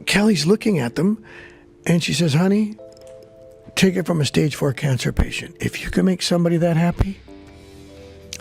Kelly's looking at them, and she says, honey, take it from a stage 4 cancer patient. If you can make somebody that happy,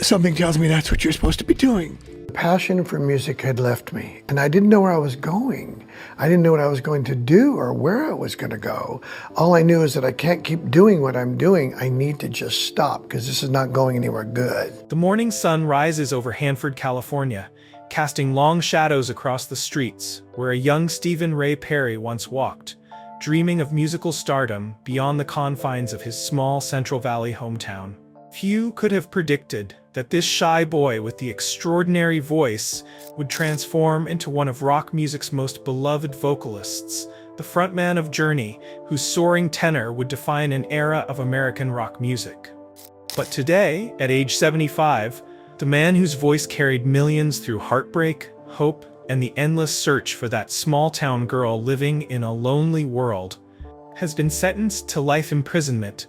something tells me that's what you're supposed to be doing. Passion for music had left me, and I didn't know where I was going. I didn't know what I was going to do or where I was going to go. All I knew is that I can't keep doing what I'm doing. I need to just stop because this is not going anywhere good. The morning sun rises over Hanford, California, casting long shadows across the streets where a young Stephen Ray Perry once walked, dreaming of musical stardom beyond the confines of his small Central Valley hometown. Few could have predicted that this shy boy with the extraordinary voice would transform into one of rock music's most beloved vocalists, the frontman of Journey, whose soaring tenor would define an era of American rock music. But today, at age 75, the man whose voice carried millions through heartbreak, hope, and the endless search for that small-town girl living in a lonely world, has been sentenced to life imprisonment,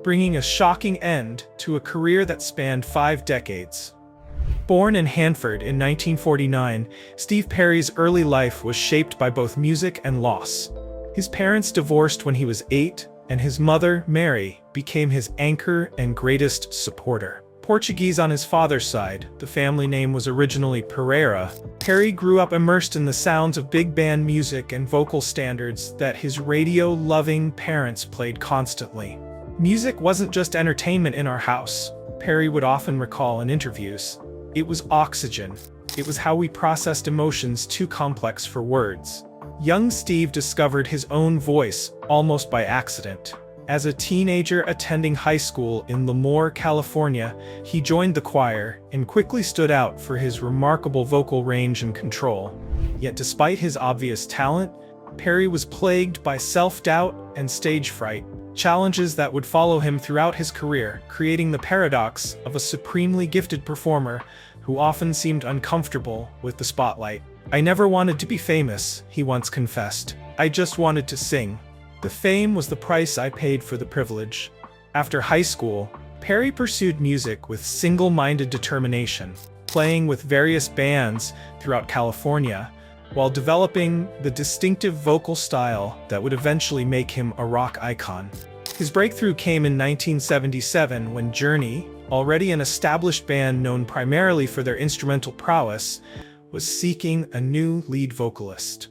bringing a shocking end to a career that spanned 5 decades. Born in Hanford in 1949, Steve Perry's early life was shaped by both music and loss. His parents divorced when he was 8, and his mother, Mary, became his anchor and greatest supporter. Portuguese on his father's side, the family name was originally Pereira, Perry grew up immersed in the sounds of big band music and vocal standards that his radio-loving parents played constantly. Music wasn't just entertainment in our house, Perry would often recall in interviews. It was oxygen. It was how we processed emotions too complex for words. Young Steve discovered his own voice almost by accident. As a teenager attending high school in Lemoore, California, he joined the choir and quickly stood out for his remarkable vocal range and control. Yet despite his obvious talent, Perry was plagued by self-doubt and stage fright, challenges that would follow him throughout his career, creating the paradox of a supremely gifted performer who often seemed uncomfortable with the spotlight. "I never wanted to be famous," he once confessed. "I just wanted to sing. The fame was the price I paid for the privilege." After high school, Perry pursued music with single-minded determination, playing with various bands throughout California, while developing the distinctive vocal style that would eventually make him a rock icon. His breakthrough came in 1977 when Journey, already an established band known primarily for their instrumental prowess, was seeking a new lead vocalist.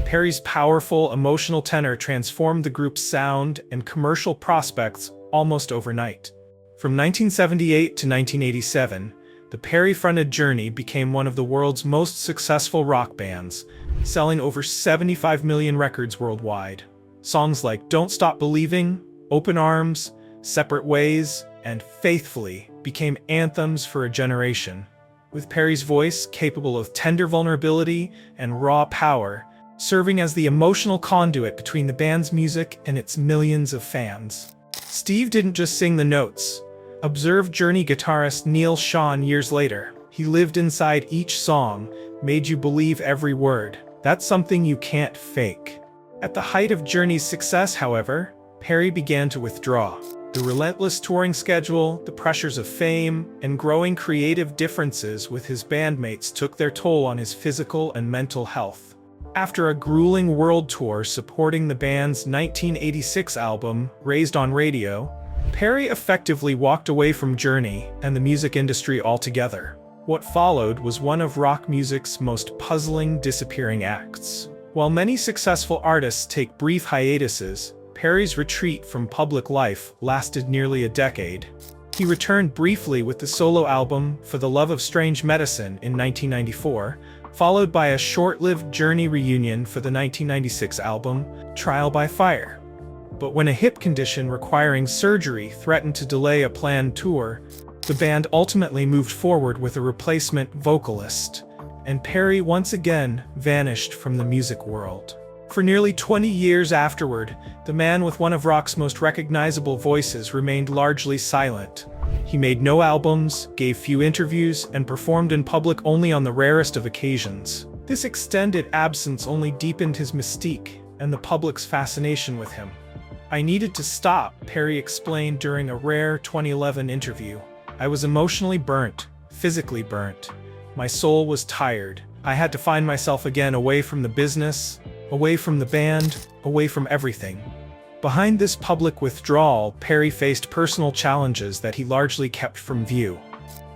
Perry's powerful, emotional tenor transformed the group's sound and commercial prospects almost overnight. From 1978 to 1987, the Perry-fronted Journey became one of the world's most successful rock bands, selling over 75 million records worldwide. Songs like Don't Stop Believing, Open Arms, Separate Ways, and Faithfully became anthems for a generation. With Perry's voice capable of tender vulnerability and raw power, serving as the emotional conduit between the band's music and its millions of fans. Steve didn't just sing the notes. Observe Journey guitarist Neil Schon years later. He lived inside each song, made you believe every word. That's something you can't fake. At the height of Journey's success, however, Perry began to withdraw. The relentless touring schedule, the pressures of fame, and growing creative differences with his bandmates took their toll on his physical and mental health. After a grueling world tour supporting the band's 1986 album, Raised on Radio, Perry effectively walked away from Journey and the music industry altogether. What followed was one of rock music's most puzzling disappearing acts. While many successful artists take brief hiatuses, Perry's retreat from public life lasted nearly a decade. He returned briefly with the solo album For the Love of Strange Medicine in 1994, followed by a short-lived Journey reunion for the 1996 album Trial by Fire. But when a hip condition requiring surgery threatened to delay a planned tour, the band ultimately moved forward with a replacement vocalist, and Perry once again vanished from the music world. For nearly 20 years afterward, the man with one of rock's most recognizable voices remained largely silent. He made no albums, gave few interviews, and performed in public only on the rarest of occasions. This extended absence only deepened his mystique and the public's fascination with him. "I needed to stop," Perry explained during a rare 2011 interview. "I was emotionally burnt, physically burnt. My soul was tired. I had to find myself again away from the business, away from the band, away from everything. Behind this public withdrawal, Perry faced personal challenges that he largely kept from view.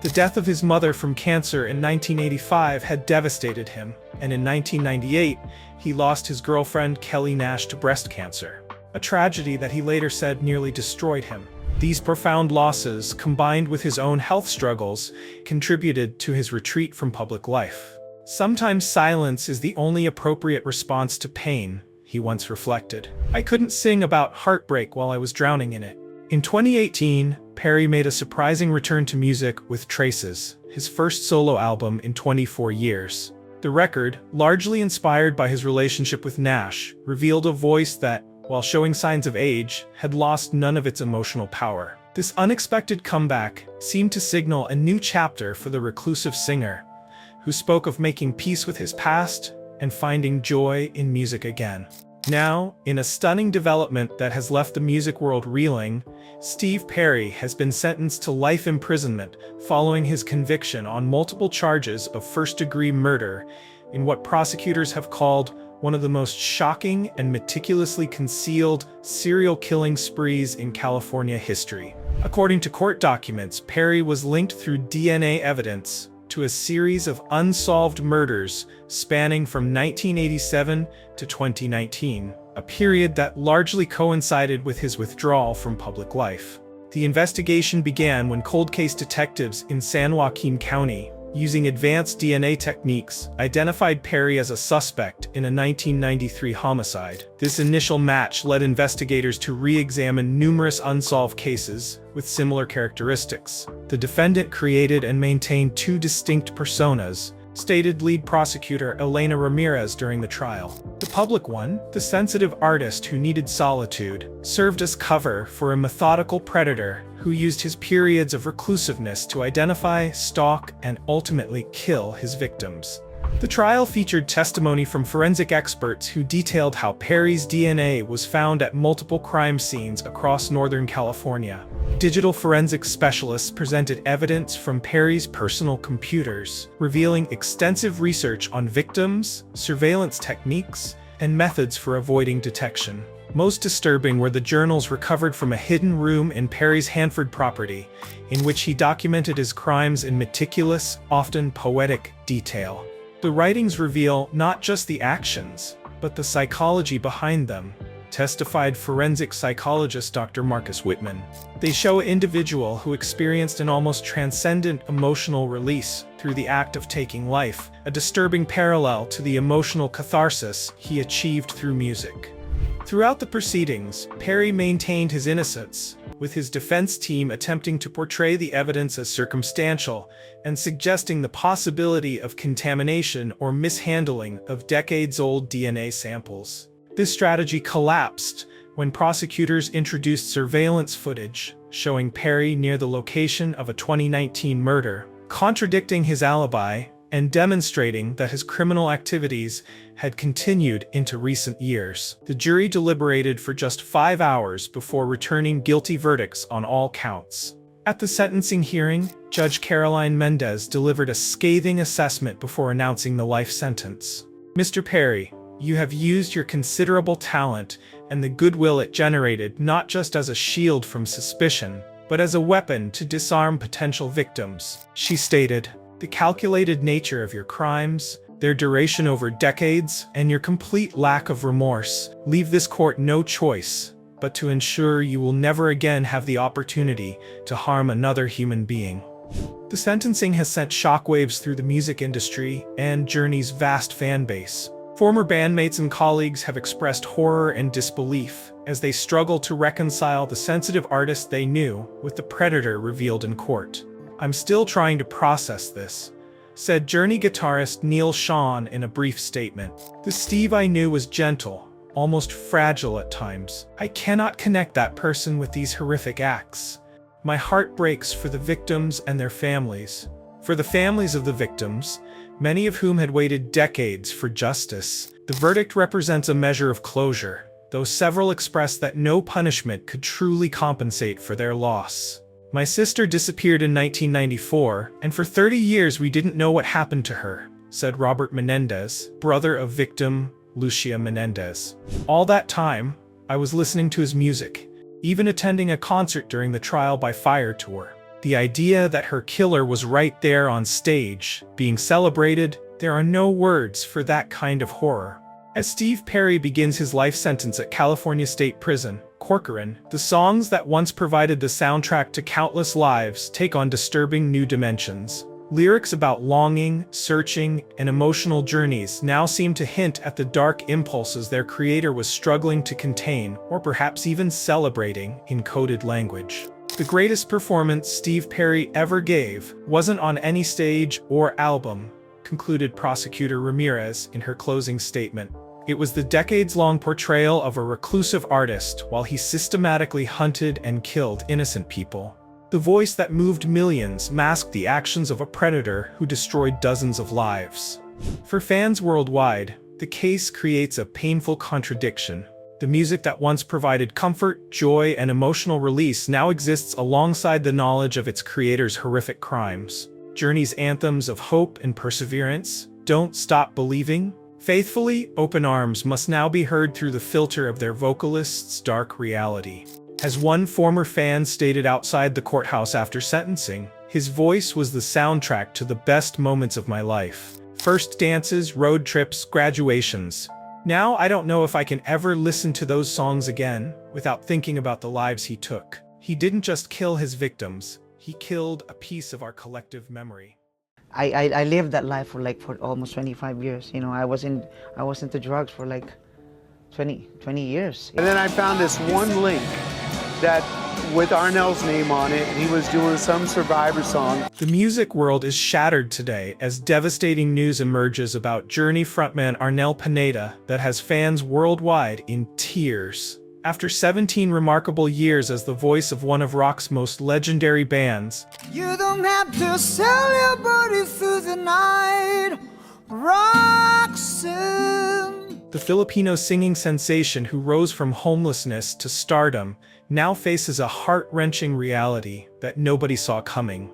The death of his mother from cancer in 1985 had devastated him, and in 1998, he lost his girlfriend Kelly Nash to breast cancer, a tragedy that he later said nearly destroyed him. These profound losses, combined with his own health struggles, contributed to his retreat from public life. "Sometimes silence is the only appropriate response to pain," he once reflected. "I couldn't sing about heartbreak while I was drowning in it." In 2018, Perry made a surprising return to music with Traces, his first solo album in 24 years. The record, largely inspired by his relationship with Nash, revealed a voice that, while showing signs of age, had lost none of its emotional power. This unexpected comeback seemed to signal a new chapter for the reclusive singer, who spoke of making peace with his past and finding joy in music again. Now, in a stunning development that has left the music world reeling, Steve Perry has been sentenced to life imprisonment following his conviction on multiple charges of first-degree murder in what prosecutors have called one of the most shocking and meticulously concealed serial killing sprees in California history. According to court documents, Perry was linked through DNA evidence to a series of unsolved murders spanning from 1987 to 2019, a period that largely coincided with his withdrawal from public life. The investigation began when cold case detectives in San Joaquin County, using advanced DNA techniques, identified Perry as a suspect in a 1993 homicide. This initial match led investigators to re-examine numerous unsolved cases with similar characteristics. The defendant created and maintained two distinct personas, stated lead prosecutor Elena Ramirez during the trial. The public one, the sensitive artist who needed solitude, served as cover for a methodical predator who used his periods of reclusiveness to identify, stalk, and ultimately kill his victims. The trial featured testimony from forensic experts who detailed how Perry's DNA was found at multiple crime scenes across Northern California. Digital forensic specialists presented evidence from Perry's personal computers, revealing extensive research on victims, surveillance techniques, and methods for avoiding detection. Most disturbing were the journals recovered from a hidden room in Perry's Hanford property, in which he documented his crimes in meticulous, often poetic detail. The writings reveal not just the actions, but the psychology behind them, testified forensic psychologist Dr. Marcus Whitman. They show an individual who experienced an almost transcendent emotional release through the act of taking life, a disturbing parallel to the emotional catharsis he achieved through music. Throughout the proceedings, Perry maintained his innocence, with his defense team attempting to portray the evidence as circumstantial and suggesting the possibility of contamination or mishandling of decades-old DNA samples. This strategy collapsed when prosecutors introduced surveillance footage showing Perry near the location of a 2019 murder, contradicting his alibi and demonstrating that his criminal activities had continued into recent years. The jury deliberated for just 5 hours before returning guilty verdicts on all counts. At the sentencing hearing, Judge Caroline Mendez delivered a scathing assessment before announcing the life sentence. "Mr. Perry, you have used your considerable talent and the goodwill it generated not just as a shield from suspicion, but as a weapon to disarm potential victims," she stated. "The calculated nature of your crimes, their duration over decades, and your complete lack of remorse leave this court no choice but to ensure you will never again have the opportunity to harm another human being." The sentencing has sent shockwaves through the music industry and Journey's vast fan base. Former bandmates and colleagues have expressed horror and disbelief as they struggle to reconcile the sensitive artist they knew with the predator revealed in court. "I'm still trying to process this," said Journey guitarist Neil Schon in a brief statement. "The Steve I knew was gentle, almost fragile at times. I cannot connect that person with these horrific acts. My heart breaks for the victims and their families. For the families of the victims, many of whom had waited decades for justice, the verdict represents a measure of closure, though several expressed that no punishment could truly compensate for their loss. My sister disappeared in 1994, and for 30 years we didn't know what happened to her," said Robert Menendez, brother of victim Lucia Menendez. All that time, I was listening to his music, even attending a concert during the Trial by Fire tour. The idea that her killer was right there on stage, being celebrated, there are no words for that kind of horror. As Steve Perry begins his life sentence at California State Prison, Corcoran, the songs that once provided the soundtrack to countless lives take on disturbing new dimensions. Lyrics about longing, searching, and emotional journeys now seem to hint at the dark impulses their creator was struggling to contain, or perhaps even celebrating, in coded language. The greatest performance Steve Perry ever gave wasn't on any stage or album, concluded prosecutor Ramirez in her closing statement. It was the decades-long portrayal of a reclusive artist while he systematically hunted and killed innocent people. The voice that moved millions masked the actions of a predator who destroyed dozens of lives. For fans worldwide, the case creates a painful contradiction. The music that once provided comfort, joy, and emotional release now exists alongside the knowledge of its creator's horrific crimes. Journey's anthems of hope and perseverance, "Don't Stop Believing," "Faithfully," "Open Arms" must now be heard through the filter of their vocalist's dark reality. As one former fan stated outside the courthouse after sentencing, his voice was the soundtrack to the best moments of my life. First dances, road trips, graduations. Now I don't know if I can ever listen to those songs again without thinking about the lives he took. He didn't just kill his victims, he killed a piece of our collective memory. I lived that life for almost 25 years. You know, I was into drugs for like 20 years. And then I found this one link that with Arnell's name on it, and he was doing some Survivor song. The music world is shattered today as devastating news emerges about Journey frontman Arnel Pineda that has fans worldwide in tears. After 17 remarkable years as the voice of one of rock's most legendary bands, you don't have to sell your body through the night, Roxanne. the Filipino singing sensation who rose from homelessness to stardom now faces a heart-wrenching reality that nobody saw coming.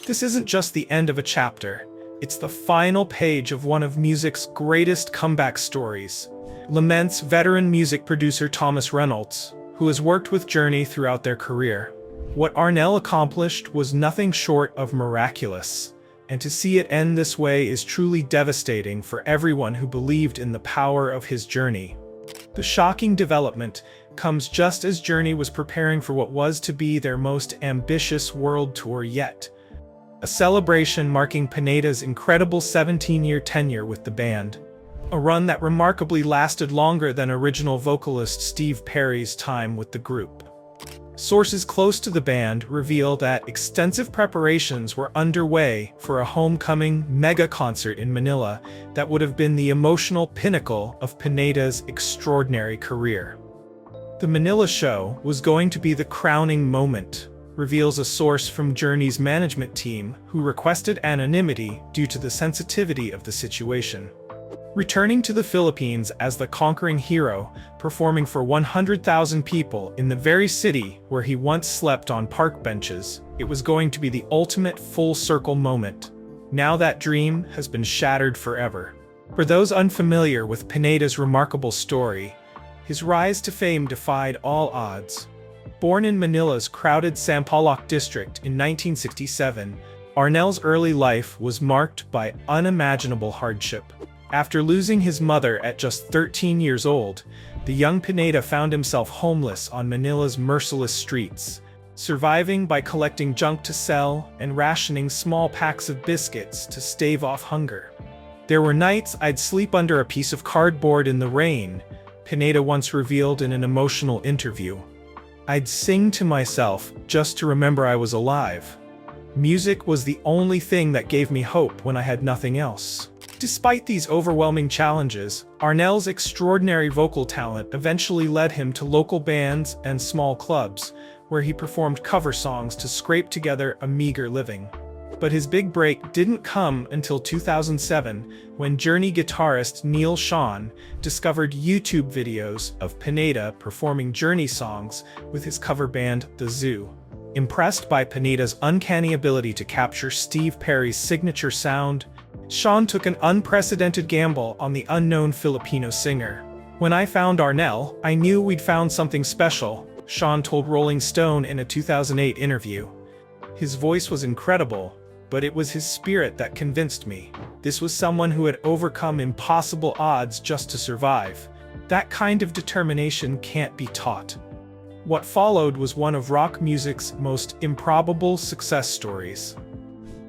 This isn't just the end of a chapter, it's the final page of one of music's greatest comeback stories, laments veteran music producer Thomas Reynolds, who has worked with Journey throughout their career. What Arnel accomplished was nothing short of miraculous, and to see it end this way is truly devastating for everyone who believed in the power of his journey. The shocking development comes just as Journey was preparing for what was to be their most ambitious world tour yet, a celebration marking Pineda's incredible 17-year tenure with the band, a run that remarkably lasted longer than original vocalist Steve Perry's time with the group. Sources close to the band reveal that extensive preparations were underway for a homecoming mega concert in Manila that would have been the emotional pinnacle of Pineda's extraordinary career. The Manila show was going to be the crowning moment, reveals a source from Journey's management team who requested anonymity due to the sensitivity of the situation. Returning to the Philippines as the conquering hero, performing for 100,000 people in the very city where he once slept on park benches, it was going to be the ultimate full-circle moment. Now that dream has been shattered forever. For those unfamiliar with Pineda's remarkable story, his rise to fame defied all odds. Born in Manila's crowded Sampaloc district in 1967, Arnel's early life was marked by unimaginable hardship. After losing his mother at just 13 years old, the young Pineda found himself homeless on Manila's merciless streets, surviving by collecting junk to sell and rationing small packs of biscuits to stave off hunger. "There were nights I'd sleep under a piece of cardboard in the rain," Pineda once revealed in an emotional interview. "I'd sing to myself just to remember I was alive. Music was the only thing that gave me hope when I had nothing else." Despite these overwhelming challenges, Arnel's extraordinary vocal talent eventually led him to local bands and small clubs, where he performed cover songs to scrape together a meager living. But his big break didn't come until 2007, when Journey guitarist Neil Schon discovered YouTube videos of Pineda performing Journey songs with his cover band The Zoo. Impressed by Pineda's uncanny ability to capture Steve Perry's signature sound, Sean took an unprecedented gamble on the unknown Filipino singer. "When I found Arnel, I knew we'd found something special," Sean told Rolling Stone in a 2008 interview. "His voice was incredible, but it was his spirit that convinced me. This was someone who had overcome impossible odds just to survive. That kind of determination can't be taught." What followed was one of rock music's most improbable success stories.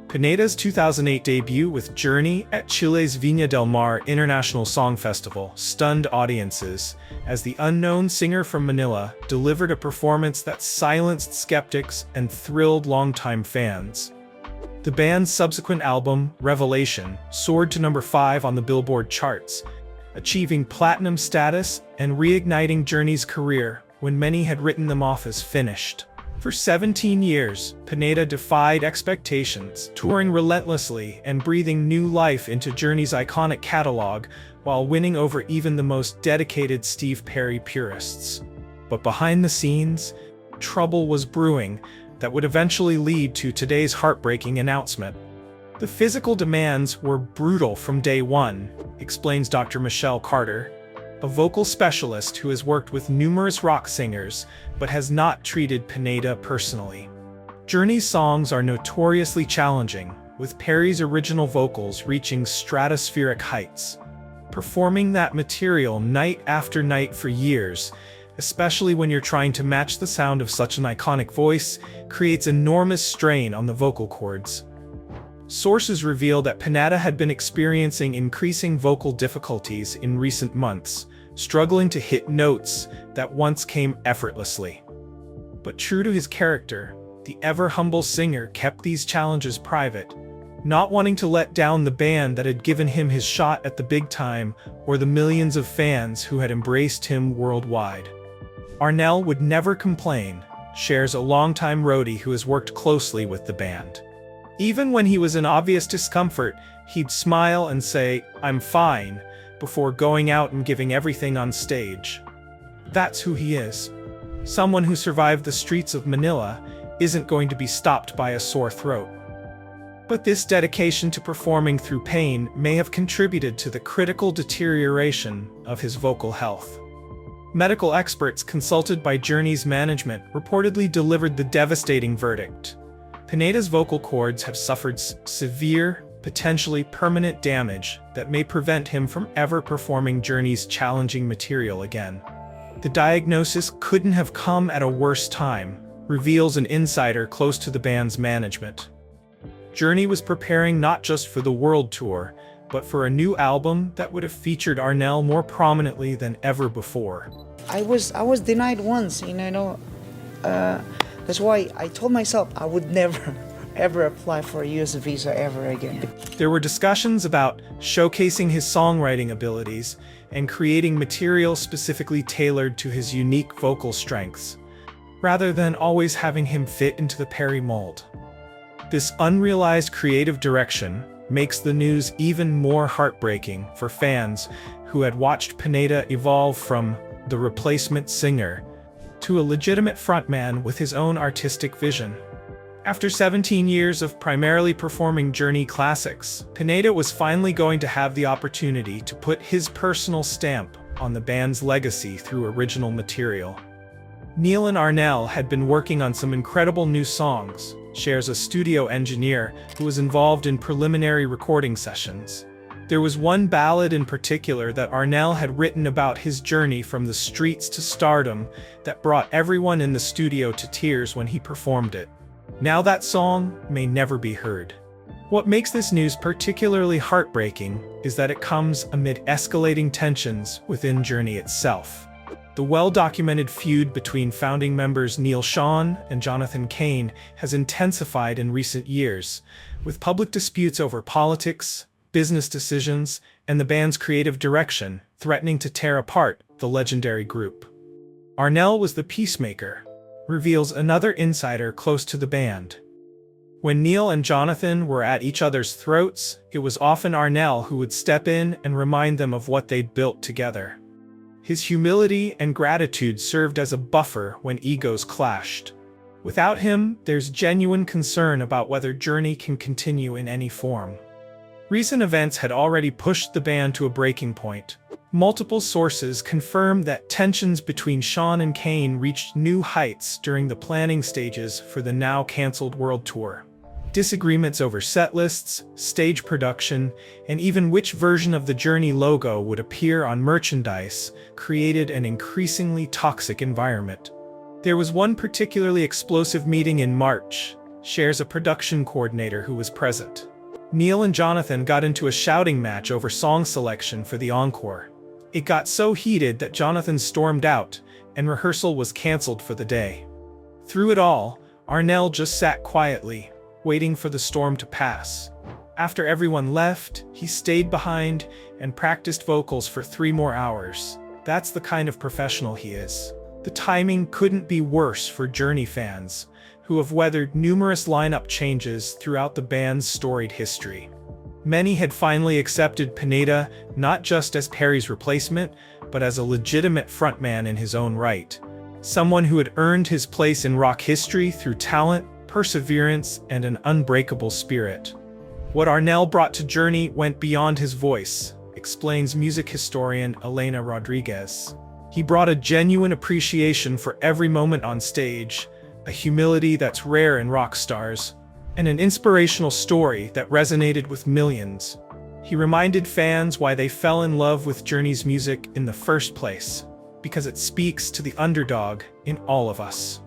Pineda's 2008 debut with Journey at Chile's Viña del Mar International Song Festival stunned audiences, as the unknown singer from Manila delivered a performance that silenced skeptics and thrilled longtime fans. The band's subsequent album, Revelation, soared to number 5 on the Billboard charts, achieving platinum status and reigniting Journey's career when many had written them off as finished. For 17 years, Pineda defied expectations, touring relentlessly and breathing new life into Journey's iconic catalog while winning over even the most dedicated Steve Perry purists. But behind the scenes, trouble was brewing that would eventually lead to today's heartbreaking announcement. "The physical demands were brutal from day one," explains Dr. Michelle Carter, a vocal specialist who has worked with numerous rock singers but has not treated Pineda personally. Journey's songs are notoriously challenging, with Perry's original vocals reaching stratospheric heights. Performing that material night after night for years, especially when you're trying to match the sound of such an iconic voice, creates enormous strain on the vocal cords. Sources reveal that Pineda had been experiencing increasing vocal difficulties in recent months, struggling to hit notes that once came effortlessly. But true to his character, the ever-humble singer kept these challenges private, not wanting to let down the band that had given him his shot at the big time or the millions of fans who had embraced him worldwide. Arnel would never complain, shares a longtime roadie who has worked closely with the band. Even when he was in obvious discomfort, he'd smile and say, "I'm fine," before going out and giving everything on stage. That's who he is. Someone who survived the streets of Manila isn't going to be stopped by a sore throat. But this dedication to performing through pain may have contributed to the critical deterioration of his vocal health. Medical experts consulted by Journey's management reportedly delivered the devastating verdict: Pineda's vocal cords have suffered severe, potentially permanent damage that may prevent him from ever performing Journey's challenging material again. The diagnosis couldn't have come at a worse time, reveals an insider close to the band's management. Journey was preparing not just for the world tour, but for a new album that would have featured Arnel more prominently than ever before. I was denied once, that's why I told myself I would never ever apply for a US visa ever again. There were discussions about showcasing his songwriting abilities and creating material specifically tailored to his unique vocal strengths, rather than always having him fit into the Perry mold. This unrealized creative direction makes the news even more heartbreaking for fans who had watched Pineda evolve from the replacement singer to a legitimate frontman with his own artistic vision. After 17 years of primarily performing Journey classics, Pineda was finally going to have the opportunity to put his personal stamp on the band's legacy through original material. Neil and Arnel had been working on some incredible new songs, shares a studio engineer who was involved in preliminary recording sessions. There was one ballad in particular that Arnel had written about his journey from the streets to stardom that brought everyone in the studio to tears when he performed it. Now that song may never be heard. What makes this news particularly heartbreaking is that it comes amid escalating tensions within Journey itself. The well-documented feud between founding members Neil Schon and Jonathan Cain has intensified in recent years, with public disputes over politics, business decisions, and the band's creative direction threatening to tear apart the legendary group. Arnel was the peacemaker, reveals another insider close to the band. When Neil and Jonathan were at each other's throats, it was often Arnel who would step in and remind them of what they'd built together. His humility and gratitude served as a buffer when egos clashed. Without him, there's genuine concern about whether Journey can continue in any form. Recent events had already pushed the band to a breaking point. Multiple sources confirmed that tensions between Sean and Kane reached new heights during the planning stages for the now-cancelled world tour. Disagreements over set lists, stage production, and even which version of the Journey logo would appear on merchandise created an increasingly toxic environment. There was one particularly explosive meeting in March, shares a production coordinator who was present. Neil and Jonathan got into a shouting match over song selection for the encore. It got so heated that Jonathan stormed out, and rehearsal was cancelled for the day. Through it all, Arnel just sat quietly, waiting for the storm to pass. After everyone left, he stayed behind and practiced vocals for 3 more hours. That's the kind of professional he is. The timing couldn't be worse for Journey fans, who have weathered numerous lineup changes throughout the band's storied history. Many had finally accepted Pineda not just as Perry's replacement, but as a legitimate frontman in his own right. Someone who had earned his place in rock history through talent, perseverance, and an unbreakable spirit. What Arnel brought to Journey went beyond his voice, explains music historian Elena Rodriguez. He brought a genuine appreciation for every moment on stage, a humility that's rare in rock stars, and an inspirational story that resonated with millions. He reminded fans why they fell in love with Journey's music in the first place, because it speaks to the underdog in all of us.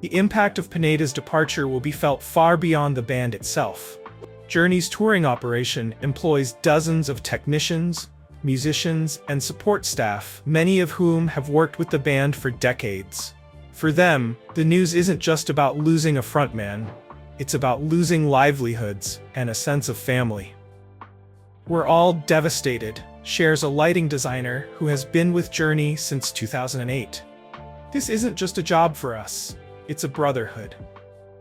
The impact of Pineda's departure will be felt far beyond the band itself. Journey's touring operation employs dozens of technicians, musicians, and support staff, many of whom have worked with the band for decades. For them, the news isn't just about losing a frontman, it's about losing livelihoods and a sense of family. We're all devastated, shares a lighting designer who has been with Journey since 2008. This isn't just a job for us, it's a brotherhood.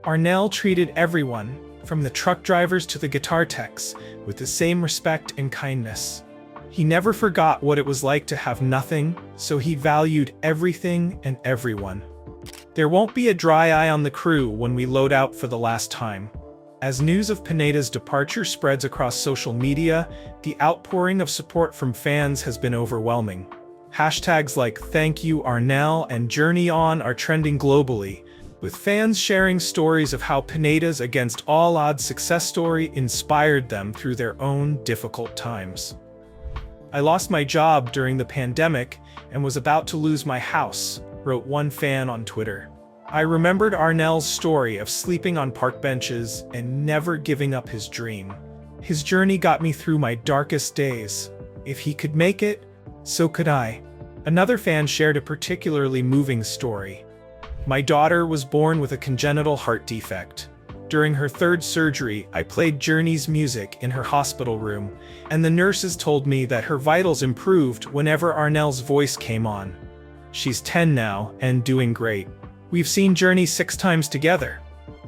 Arnel treated everyone, from the truck drivers to the guitar techs, with the same respect and kindness. He never forgot what it was like to have nothing, so he valued everything and everyone. There won't be a dry eye on the crew when we load out for the last time. As news of Pineda's departure spreads across social media, the outpouring of support from fans has been overwhelming. Hashtags like "Thank you Arnel" and "Journey On" are trending globally, with fans sharing stories of how Pineda's against all odds success story inspired them through their own difficult times. "I lost my job during the pandemic and was about to lose my house," wrote one fan on Twitter. "I remembered Arnel's story of sleeping on park benches and never giving up his dream. His journey got me through my darkest days. If he could make it, so could I." Another fan shared a particularly moving story. "My daughter was born with a congenital heart defect. During her 3rd surgery, I played Journey's music in her hospital room, and the nurses told me that her vitals improved whenever Arnel's voice came on. She's 10 now and doing great. We've seen Journey 6 times together.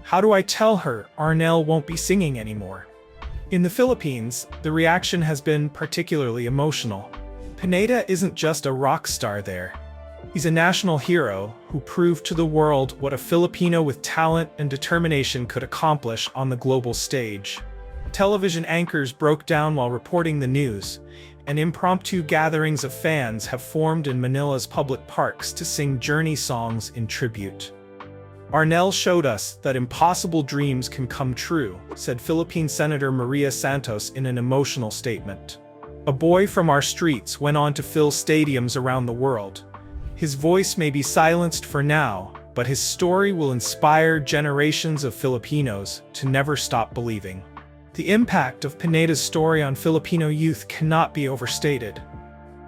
How do I tell her Arnel won't be singing anymore?" In the Philippines, the reaction has been particularly emotional. Pineda isn't just a rock star there. He's a national hero who proved to the world what a Filipino with talent and determination could accomplish on the global stage. Television anchors broke down while reporting the news, and impromptu gatherings of fans have formed in Manila's public parks to sing Journey songs in tribute. "Arnel showed us that impossible dreams can come true," said Philippine Senator Maria Santos in an emotional statement. "A boy from our streets went on to fill stadiums around the world. His voice may be silenced for now, but his story will inspire generations of Filipinos to never stop believing." The impact of Pineda's story on Filipino youth cannot be overstated.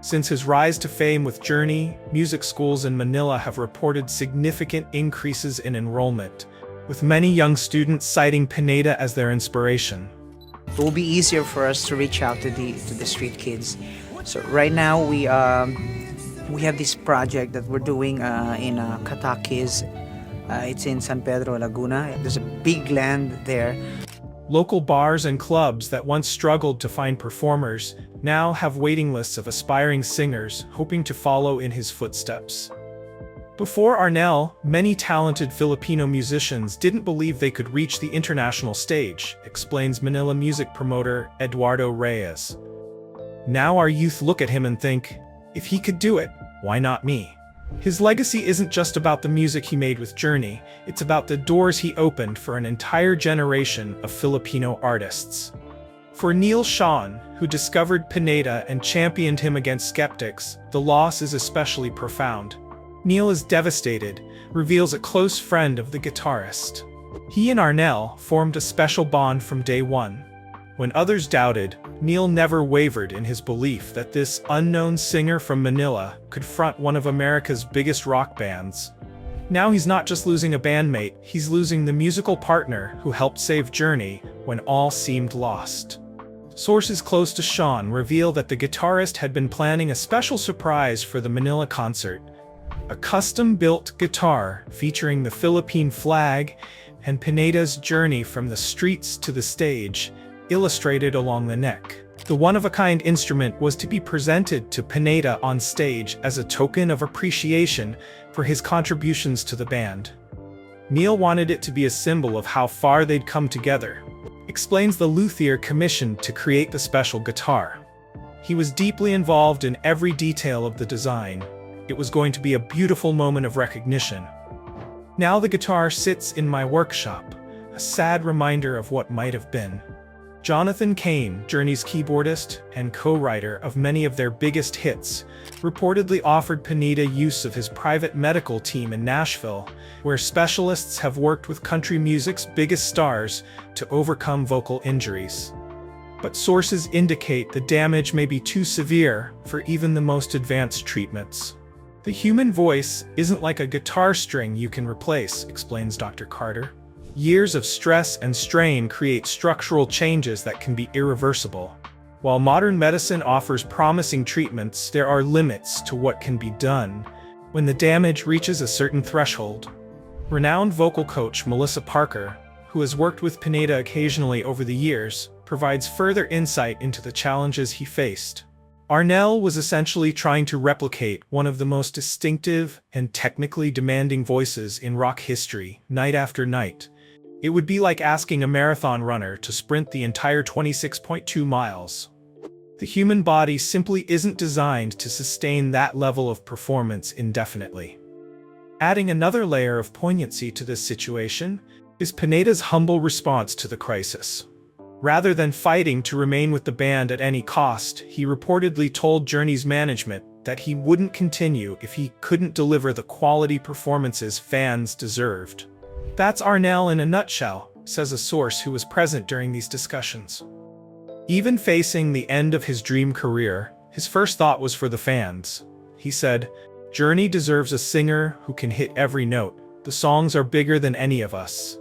Since his rise to fame with Journey, music schools in Manila have reported significant increases in enrollment, with many young students citing Pineda as their inspiration. It will be easier for us to reach out to the street kids. So right now we have this project that we're doing in Catakis. It's in San Pedro, Laguna. There's a big land there. Local bars and clubs that once struggled to find performers now have waiting lists of aspiring singers hoping to follow in his footsteps. Before Arnel, many talented Filipino musicians didn't believe they could reach the international stage, explains Manila music promoter Eduardo Reyes. Now our youth look at him and think, if he could do it, why not me? His legacy isn't just about the music he made with Journey, it's about the doors he opened for an entire generation of Filipino artists. For Neil Sean, who discovered Pineda and championed him against skeptics, the loss is especially profound. Neil is devastated, reveals a close friend of the guitarist. He and Arnel formed a special bond from day one. When others doubted, Neil never wavered in his belief that this unknown singer from Manila could front one of America's biggest rock bands. Now he's not just losing a bandmate, he's losing the musical partner who helped save Journey when all seemed lost. Sources close to Sean reveal that the guitarist had been planning a special surprise for the Manila concert. A custom-built guitar featuring the Philippine flag and Pineda's journey from the streets to the stage, illustrated along the neck. The one-of-a-kind instrument was to be presented to Pineda on stage as a token of appreciation for his contributions to the band. Neil wanted it to be a symbol of how far they'd come together, explains the luthier commissioned to create the special guitar. He was deeply involved in every detail of the design. It was going to be a beautiful moment of recognition. Now the guitar sits in my workshop, a sad reminder of what might have been. Jonathan Cain, Journey's keyboardist and co-writer of many of their biggest hits, reportedly offered Pineda use of his private medical team in Nashville, where specialists have worked with country music's biggest stars to overcome vocal injuries. But sources indicate the damage may be too severe for even the most advanced treatments. The human voice isn't like a guitar string you can replace, explains Dr. Carter. Years of stress and strain create structural changes that can be irreversible. While modern medicine offers promising treatments, there are limits to what can be done when the damage reaches a certain threshold. Renowned vocal coach Melissa Parker, who has worked with Pineda occasionally over the years, provides further insight into the challenges he faced. Arnel was essentially trying to replicate one of the most distinctive and technically demanding voices in rock history, night after night. It would be like asking a marathon runner to sprint the entire 26.2 miles. The human body simply isn't designed to sustain that level of performance indefinitely. Adding another layer of poignancy to this situation is Pineda's humble response to the crisis. Rather than fighting to remain with the band at any cost, he reportedly told Journey's management that he wouldn't continue if he couldn't deliver the quality performances fans deserved. That's Arnel in a nutshell, says a source who was present during these discussions. Even facing the end of his dream career, his first thought was for the fans. He said, "Journey deserves a singer who can hit every note. The songs are bigger than any of us."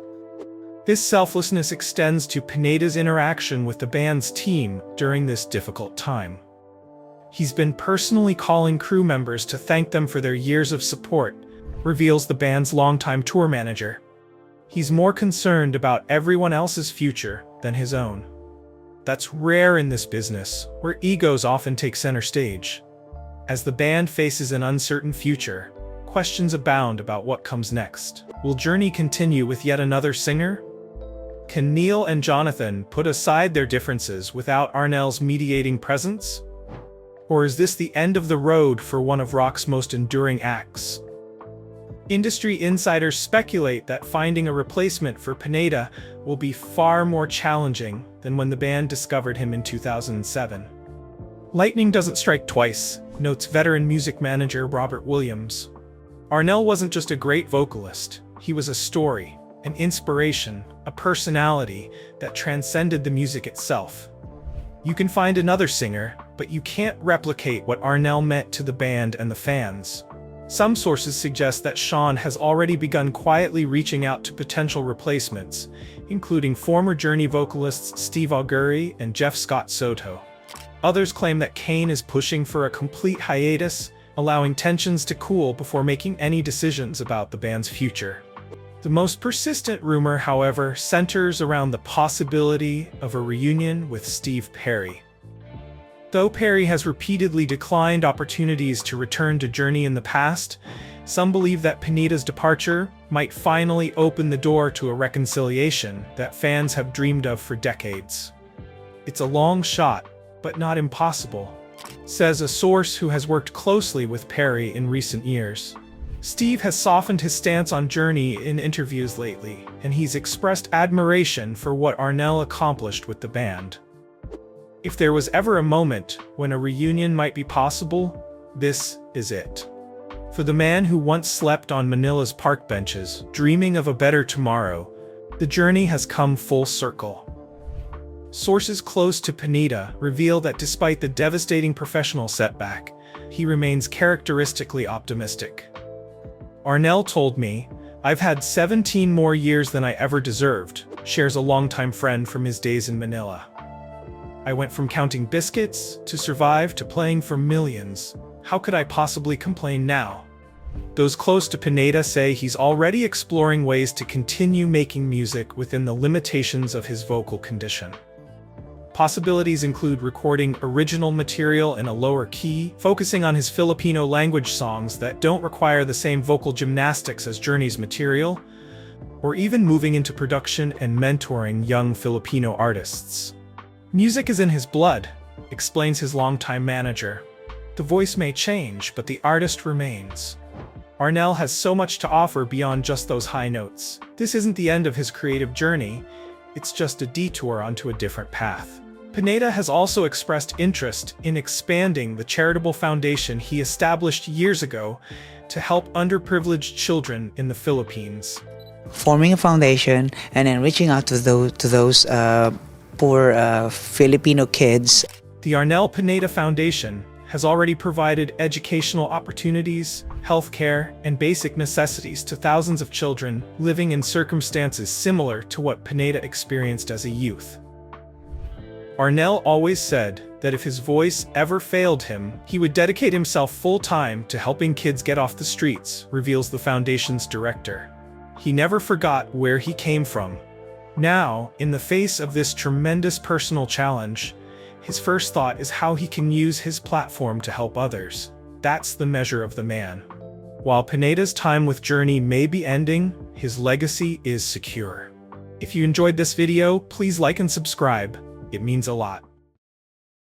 This selflessness extends to Pineda's interaction with the band's team during this difficult time. He's been personally calling crew members to thank them for their years of support, reveals the band's longtime tour manager. He's more concerned about everyone else's future than his own. That's rare in this business, where egos often take center stage. As the band faces an uncertain future, questions abound about what comes next. Will Journey continue with yet another singer? Can Neil and Jonathan put aside their differences without Arnel's mediating presence? Or is this the end of the road for one of rock's most enduring acts? Industry insiders speculate that finding a replacement for Pineda will be far more challenging than when the band discovered him in 2007. Lightning doesn't strike twice, notes veteran music manager Robert Williams. Arnel wasn't just a great vocalist, he was a story, an inspiration, a personality that transcended the music itself. You can find another singer, but you can't replicate what Arnel meant to the band and the fans. Some sources suggest that Sean has already begun quietly reaching out to potential replacements, including former Journey vocalists Steve Auguri and Jeff Scott Soto. Others claim that Cain is pushing for a complete hiatus, allowing tensions to cool before making any decisions about the band's future. The most persistent rumor, however, centers around the possibility of a reunion with Steve Perry. Though Perry has repeatedly declined opportunities to return to Journey in the past, Some believe that Pineda's departure might finally open the door to a reconciliation that fans have dreamed of for decades. It's a long shot, but not impossible, says a source who has worked closely with Perry in recent years. Steve has softened his stance on Journey in interviews lately, and he's expressed admiration for what Arnel accomplished with the band. If there was ever a moment when a reunion might be possible, this is it. For the man who once slept on Manila's park benches, dreaming of a better tomorrow, the journey has come full circle. Sources close to Pineda reveal that despite the devastating professional setback, he remains characteristically optimistic. Arnel told me, "I've had 17 more years than I ever deserved," shares a longtime friend from his days in Manila. "I went from counting biscuits to survive to playing for millions. How could I possibly complain now?" Those close to Pineda say he's already exploring ways to continue making music within the limitations of his vocal condition. Possibilities include recording original material in a lower key, focusing on his Filipino language songs that don't require the same vocal gymnastics as Journey's material, or even moving into production and mentoring young Filipino artists. "Music is in his blood," explains his longtime manager. "The voice may change, but the artist remains." Arnel has so much to offer beyond just those high notes. This isn't the end of his creative journey, it's just a detour onto a different path. Pineda has also expressed interest in expanding the charitable foundation he established years ago to help underprivileged children in the Philippines. Forming a foundation and then reaching out to those poor Filipino kids. The Arnel Pineda Foundation has already provided educational opportunities, healthcare, and basic necessities to thousands of children living in circumstances similar to what Pineda experienced as a youth. Arnel always said that if his voice ever failed him, he would dedicate himself full-time to helping kids get off the streets, reveals the foundation's director. He never forgot where he came from. Now, in the face of this tremendous personal challenge, his first thought is how he can use his platform to help others. That's the measure of the man. While Pineda's time with Journey may be ending, his legacy is secure. If you enjoyed this video, please like and subscribe. It means a lot.